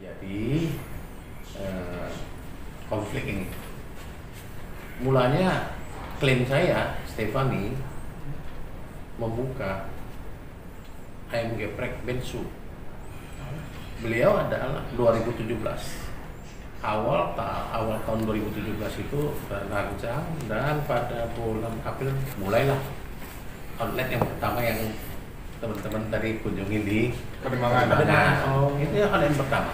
terjadi konflik ini. Mulanya klaim saya, Stefani membuka ayam geprek Bensu. Beliau adalah 2017 awal tahun 2017 itu rancang, dan pada bulan April mulailah outlet yang pertama yang teman-teman tadi kunjungi di Pademangan. Itu yang outlet yang pertama.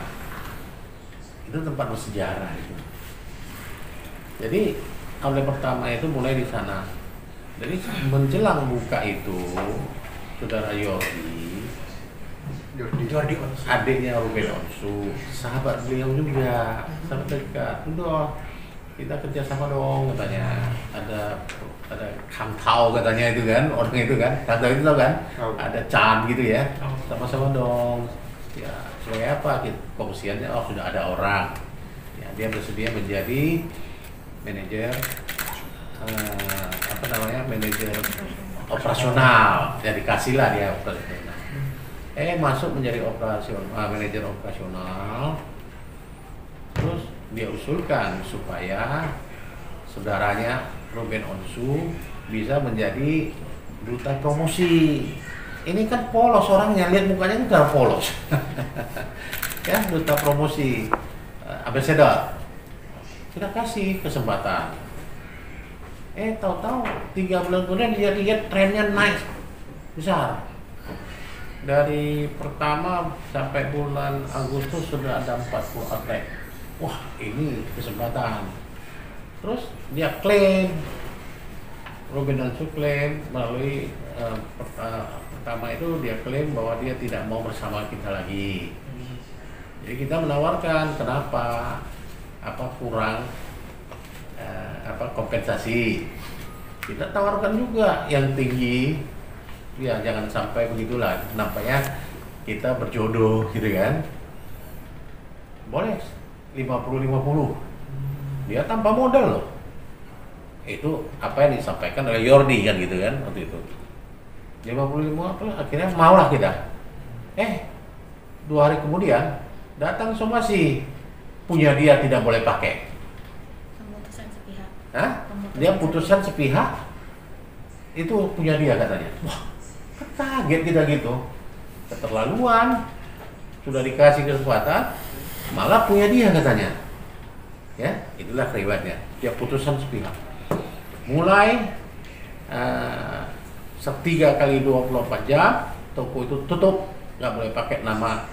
Itu tempat bersejarah itu. Jadi outlet pertama itu mulai di sana. Jadi menjelang buka itu, saudara Jordi Onsu, adiknya Ruben Onsu, sahabat beliau juga, sahabat dekat. Udah, kita kerjasama dong katanya. Ada Kantau katanya itu kan, orang itu kan, Kantau itu tau kan? Ada Chan gitu ya, sama-sama dong. Ya, sebagai apa? Komisiannya, sudah ada orang. Ya, dia bersedia menjadi manajer, manajer operasional. Ya dikasihlah dia operasional. Masuk menjadi manajer operasional. Terus dia usulkan supaya saudaranya Ruben Onsu bisa menjadi duta promosi. Ini kan polos orangnya, lihat mukanya kan udah polos. Ya, duta promosi, ambassador. Kita kasih kesempatan. Tahu-tahu 3 bulan kemudian dia lihat trennya naik besar. Dari pertama sampai bulan Agustus sudah ada 40 outlet. Wah, ini kesempatan. Terus dia klaim, Ruben Onsu klaim melalui pertama itu dia klaim bahwa dia tidak mau bersama kita lagi. Jadi kita menawarkan kenapa, apa kurang kompensasi. Kita tawarkan juga yang tinggi. Ya jangan sampai begitulah, nampaknya kita berjodoh gitu kan. Boleh 50-50. Dia tanpa modal loh. Itu apa yang disampaikan oleh Jordi kan gitu kan waktu itu. 55 apa akhirnya maulah kita. 2 hari kemudian datang somasi, punya dia tidak boleh pakai. Pemutusan sepihak. Dia putusan sepihak. Itu punya dia katanya. Wah, kaget kita gitu. Keterlaluan. Sudah dikasih kesempatan, malah punya dia katanya. Ya, itulah riwayatnya. Dia putusan sepihak. Mulai 3 kali 24 jam toko itu tutup, nggak boleh pakai nama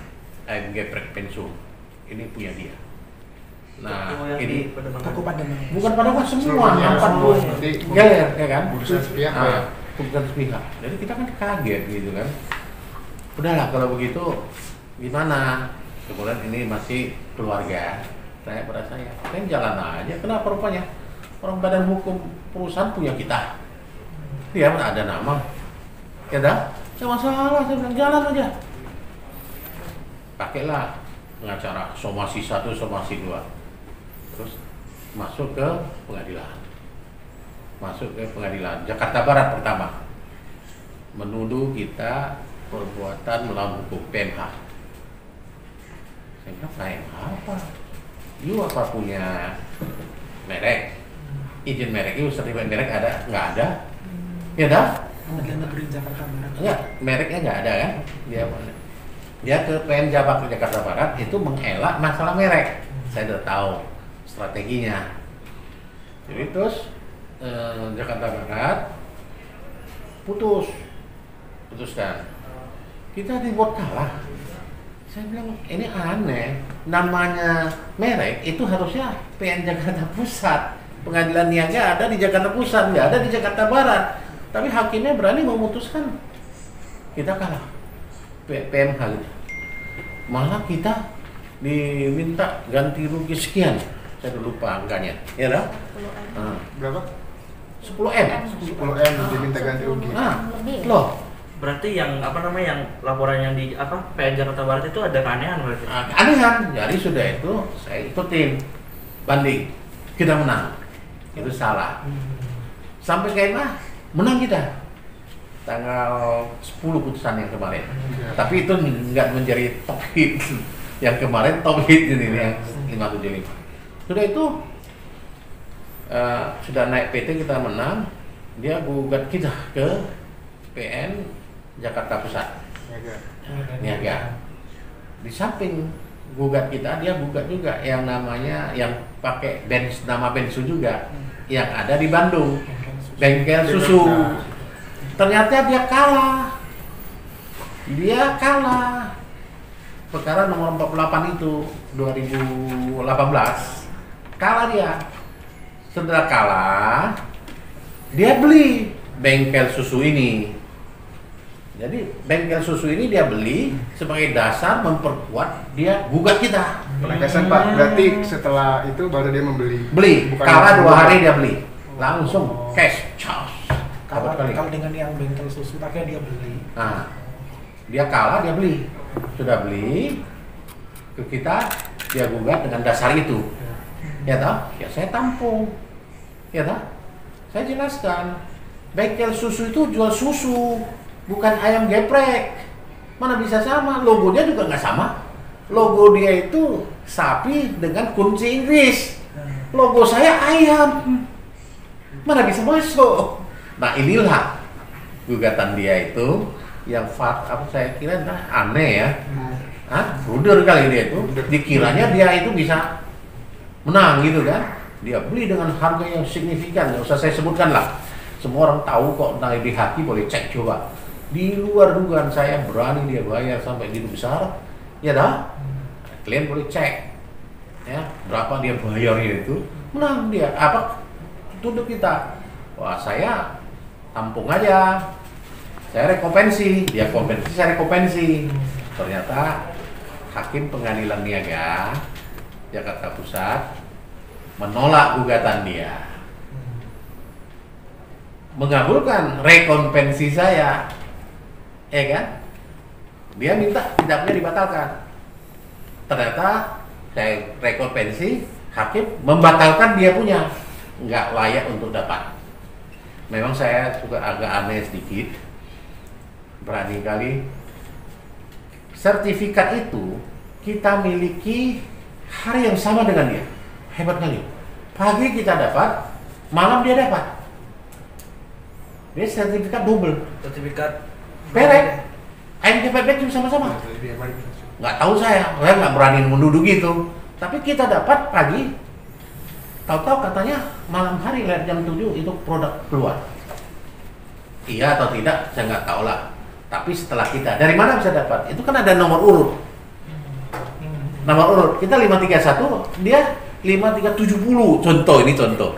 ayam geprek Bensu. Ini punya dia. Nah, ini toko Pademangan. Bukan Pademangan semua, 40 galer ya kan? Putusan sepihak. Putusan sepihak. Jadi kita kan kaget gitu kan. Udahlah kalau begitu gimana? Kemudian ini masih keluarga. Saya pada saya jalan aja. Kenapa rupanya? Orang badan hukum perusahaan punya kita. Dia ada nama. Ya dah, nggak masalah. Saya bilang jalan aja. Pakailah pengacara somasi 1, somasi 2. Terus masuk ke pengadilan. Jakarta Barat pertama. Menuduh kita perbuatan melawan hukum PMH. Saya bilang PMH apa? You apa punya merek? Izin merek itu, sertifikat merek ada? Nggak ada. Ya dah? Pengadilan Negeri Jakarta Barat. Enggak, mereknya nggak ada kan? Dia ke PM Jabar Jakarta Barat itu mengelak masalah merek. Saya udah tahu strateginya. Jadi terus Jakarta Barat putuskan kita dibuat kalah. Saya bilang ini aneh, namanya merek itu harusnya PN Jakarta Pusat, pengadilan niaga ada di Jakarta Pusat, nggak ada di Jakarta Barat. Tapi hakimnya berani memutuskan kita kalah PMH gitu. Malah kita diminta ganti rugi sekian, saya lupa angkanya, ya dah? 10M. Berapa? 10M. 10M diminta ganti rugi. Loh. Berarti yang laporan yang di PN Jakarta Barat itu ada keanehan berarti. Keanehan. Jadi sudah itu saya ikutin banding. Kita menang. Itu salah. Sampai ke MA menang kita. Tanggal 10 putusan yang kemarin. Tapi itu nggak menjadi topik Yang kemarin top hit ini yang 575. Sudah itu sudah naik PT kita menang, dia gugat kita ke PN Jakarta Pusat. Niaga. Di samping gugat kita, dia gugat juga yang namanya yang pakai nama Bensu juga yang ada di Bandung, bengkel susu. Ternyata dia kalah. Perkara nomor 48 itu 2018 kalah dia. Setelah kalah, dia beli bengkel susu ini. Jadi bengkel susu ini dia beli sebagai dasar memperkuat dia gugat kita. Penegasan Pak, berarti setelah itu baru dia membeli. Beli, Bukan kalah 2 gugat. hari dia beli, langsung cash, Kalau dapat kali. kalau dengan yang bengkel susu pakai dia beli. Nah, dia kalah dia beli, sudah beli ke kita, dia gugat dengan dasar itu, ya toh? Ya saya tampung, ya toh? Saya jelaskan, bengkel susu itu jual susu, bukan ayam geprek. Mana bisa sama? Logonya juga nggak sama. Logo dia itu sapi dengan kunci Inggris. Logo saya ayam. Mana bisa masuk? Nah inilah gugatan dia itu yang saya kira aneh ya. Bruder kali dia itu. Dikiranya dia itu bisa menang gitu kan. Dia beli dengan harga yang signifikan. Nggak usah saya sebutkan lah. Semua orang tahu kok, naik di hati boleh cek coba. Di luar dugaan saya berani dia bayar sampai gitu besar. Ya dah. Kalian boleh cek. Ya, berapa dia bayarnya itu. Menang dia. Apa tuduh kita? Wah, saya tampung aja. Saya rekompensi, dia kompensi, saya rekompensi. Ternyata Hakim Pengadilan Niaga Jakarta Pusat menolak gugatan dia. Mengabulkan rekompensi saya. Kan? Dia minta tidak boleh dibatalkan. Ternyata saya rekompensi, hakim membatalkan dia punya, nggak layak untuk dapat. Memang saya juga agak aneh sedikit, berani kali. Sertifikat itu kita miliki hari yang sama dengan dia, hebat kali. Pagi kita dapat, malam dia dapat. Dia sertifikat double. Sertifikat Perek, ayam perek cuma sama-sama. Nggak tahu saya nggak berani menuduh gitu. Tapi kita dapat pagi, tahu-tahu katanya malam hari lewat jam 7 itu produk keluar. Iya atau tidak, saya nggak tahu lah. Tapi setelah kita, dari mana bisa dapat? Itu kan ada nomor urut. Nomor urut, kita 531, dia 5370, ini contoh.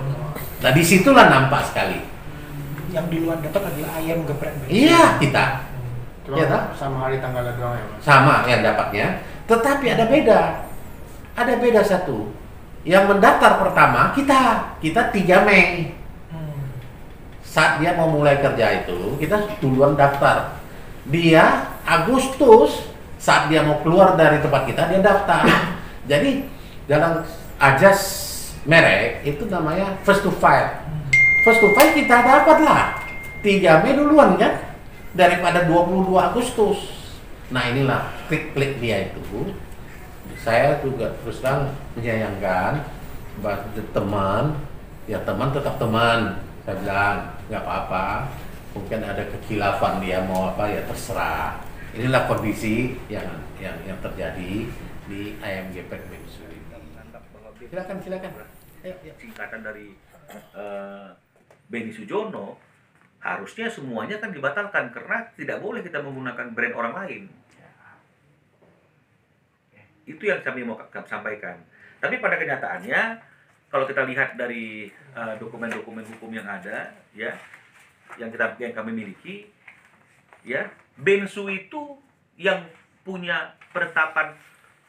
Nah disitulah nampak sekali. Yang di luar dapat adalah ayam geprek. Iya, kita. Cuma Ya, sama hari tanggal doang ya Pak? Sama yang dapatnya, tetapi ada beda. Ada beda satu. Yang mendaftar pertama kita 3 Mei. Saat dia mau mulai kerja itu, kita duluan daftar. Dia Agustus, saat dia mau keluar dari tempat kita, dia daftar. Jadi dalam ajas merek itu namanya first to file. First to file kita dapat lah 3 Mei duluan kan, daripada 22 Agustus. Nah inilah klik-klik dia itu. Saya juga terus terang menyayangkan teman, ya teman tetap teman. Saya bilang nggak apa-apa, mungkin ada kekhilafan dia mau apa ya terserah. Inilah kondisi yang terjadi di ayam geprek Bensu. Silakan. Ayo. singkatan dari Beni Sujono, harusnya semuanya kan dibatalkan karena tidak boleh kita menggunakan brand orang lain. Itu yang kami mau sampaikan. Tapi pada kenyataannya, kalau kita lihat dari dokumen-dokumen hukum yang ada, ya, yang kami miliki, ya, Bensu itu yang punya penetapan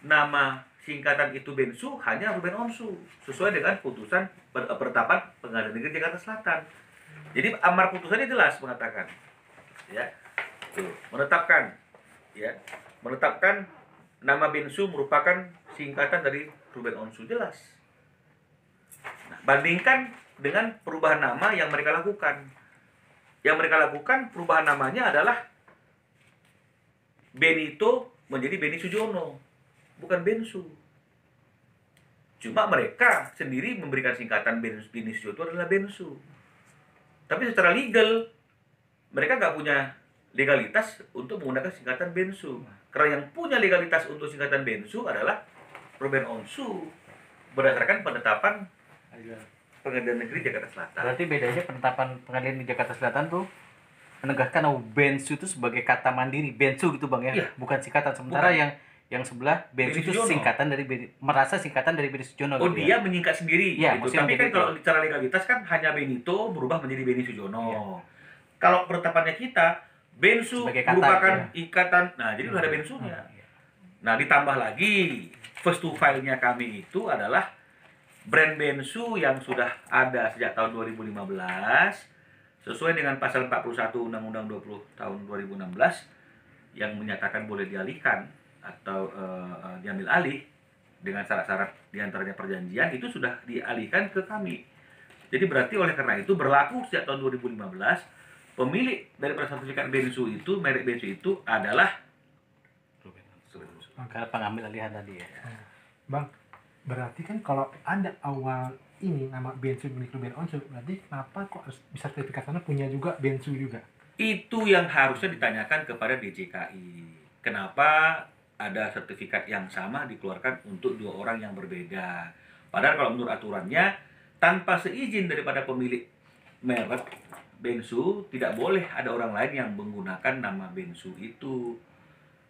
nama singkatan itu Bensu hanya Ruben Onsu, sesuai dengan putusan penetapan Pengadilan Negeri Jakarta Selatan. Jadi amar putusannya jelas mengatakan, ya, tuh, menetapkan nama Bensu merupakan singkatan dari Ruben Onsu, jelas. Nah, bandingkan dengan perubahan nama yang mereka lakukan. Yang mereka lakukan perubahan namanya adalah Benito menjadi Beni Sujono. bukan Bensu. Cuma mereka sendiri memberikan singkatan Bensu itu adalah Bensu. Tapi secara legal mereka nggak punya legalitas untuk menggunakan singkatan Bensu. Karena yang punya legalitas untuk singkatan Bensu adalah Ruben Onsu berdasarkan penetapan Pengadilan Negeri Jakarta Selatan. Berarti bedanya penetapan pengadilan di Jakarta Selatan tuh menegaskan bahwa Bensu itu sebagai kata mandiri, Bensu gitu Bang ya, Iya. bukan singkatan. Sementara Bukan. yang sebelah Bensu Benny itu Sujono. singkatan dari merasa singkatan dari Benny Sujono. Oh, gitu dia ya. menyingkat sendiri Iya, gitu. maksudnya Tapi kan begitu. kalau secara legalitas kan hanya Benito berubah menjadi Benny Sujono. Iya. Kalau penetapannya kita Bensu Sebagai kata, merupakan ya. ikatan. Nah, jadi udah ada Bensunya. Iya. Nah, ditambah lagi first to file-nya kami itu adalah brand Bensu yang sudah ada sejak tahun 2015 sesuai dengan pasal 41 Undang-Undang 20 tahun 2016 yang menyatakan boleh dialihkan atau diambil alih dengan syarat-syarat diantaranya perjanjian itu sudah dialihkan ke kami. Jadi berarti oleh karena itu berlaku sejak tahun 2015 pemilik daripada sertifikat Bensu itu, merek Bensu itu adalah Karena pengambil alihan tadi ya. Bang, berarti kan kalau ada awal ini nama Bensu milik Ruben Onsu, berarti kenapa kok harus bisa sertifikat sana punya juga Bensu juga? itu yang harusnya ditanyakan kepada DJKI. Kenapa ada sertifikat yang sama dikeluarkan untuk dua orang yang berbeda? Padahal kalau menurut aturannya, tanpa seizin daripada pemilik merek Bensu, tidak boleh ada orang lain yang menggunakan nama Bensu itu.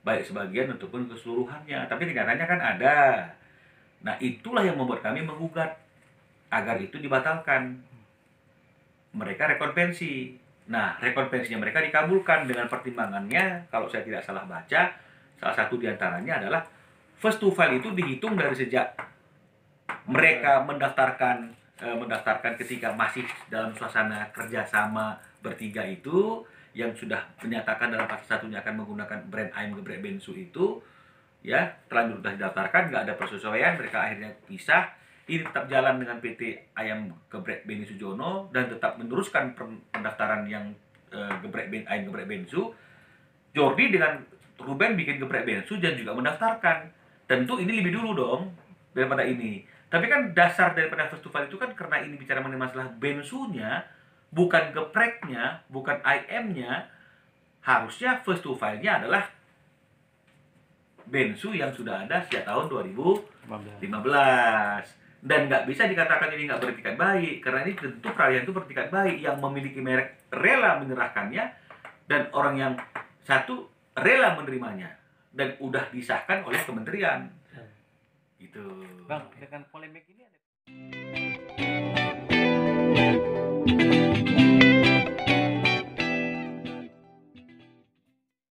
Baik sebagian ataupun keseluruhannya. Tapi kenyataannya kan ada. Nah, itulah yang membuat kami menggugat agar itu dibatalkan. Mereka rekonvensi. Nah, rekonvensinya mereka dikabulkan dengan pertimbangannya, kalau saya tidak salah baca, salah satu diantaranya adalah first to file itu dihitung dari sejak mereka mendaftarkan ketika masih dalam suasana kerjasama bertiga itu, yang sudah menyatakan dalam pasal satunya akan menggunakan brand Ayam Geprek Bensu itu, ya terlanjur sudah didaftarkan, nggak ada persesuaian, mereka akhirnya pisah. Ini tetap jalan dengan PT Ayam Geprek Benny Sujono dan tetap meneruskan pendaftaran yang Ayam Geprek Bensu. Jordi dengan Ruben bikin Geprek Bensu dan juga mendaftarkan. Tentu ini lebih dulu dong daripada ini. Tapi kan dasar daripada first to file itu kan karena ini bicara mengenai masalah Bensunya, bukan gepreknya, bukan IM-nya. Harusnya first to file-nya adalah Bensu yang sudah ada sejak tahun 2015. Dan nggak bisa dikatakan ini nggak beretikat baik, karena ini tentu peralihan itu beretikat baik. Yang memiliki merek rela menyerahkannya, dan orang yang satu rela menerimanya, dan udah disahkan oleh kementerian. Gitu. Bang, dengan polemik ini ada